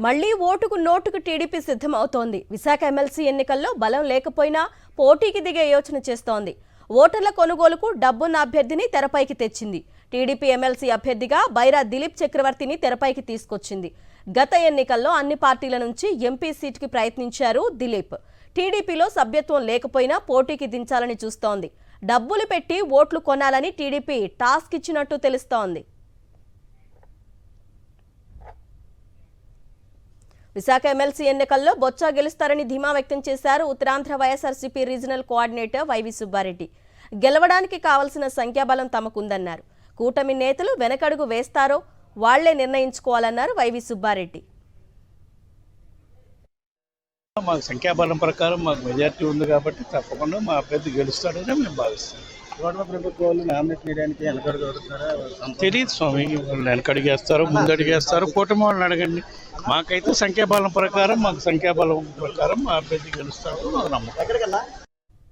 మళ్లీ ఓటుకు నోటుకు టీడీపీ సిద్ధమవుతోంది. విశాఖ ఎమ్మెల్సీ ఎన్నికల్లో బలం లేకపోయినా పోటీకి దిగే యోచన చేస్తోంది. ఓటర్ల కొనుగోలుకు డబ్బున్న అభ్యర్థిని తెరపైకి తెచ్చింది. టీడీపీ ఎమ్మెల్సీ అభ్యర్థిగా బైరా దిలీప్ చక్రవర్తిని తెరపైకి తీసుకొచ్చింది. గత ఎన్నికల్లో అన్ని పార్టీల నుంచి ఎంపీ సీటుకి ప్రయత్నించారు దిలీప్. టీడీపీలో సభ్యత్వం లేకపోయినా పోటీకి దించాలని చూస్తోంది. డబ్బులు పెట్టి ఓట్లు కొనాలని టీడీపీ టాస్క్ ఇచ్చినట్టు తెలుస్తోంది. విశాఖ ఎమ్మెల్సీ ఎన్నికల్లో బొత్స గెలుస్తారని ధీమా వ్యక్తం చేశారు ఉత్తరాంధ్ర వైఎస్ఆర్సీపీ రీజనల్ కోఆర్డినేటర్ వైవి సుబ్బారెడ్డి. గెలవడానికి కావలసిన సంఖ్యాబలం తమకుందన్నారు. కూటమి నేతలు వెనకడుగు వేస్తారో వాళ్లే నిర్ణయించుకోవాలన్నారు వైవి సుబ్బారెడ్డి. మాకు సంఖ్యాబలం ప్రకారం మాకు మెజార్టీ ఉంది కాబట్టి తప్పకుండా మా అభ్యర్థి గెలుస్తాడని మేము భావిస్తాం. ప్రభుత్వాలు నామినేట్ చేయడానికి వెనకడుగు అడుగుతున్నారా? తెలియదు స్వామి, వాళ్ళు వెనకడిగేస్తారు ముందడిగేస్తారు, కూటమి వాళ్ళని అడగండి. మాకైతే సంఖ్యాబలం ప్రకారం మా అభ్యర్థి గెలుస్తాడు మాకు నమ్మకం.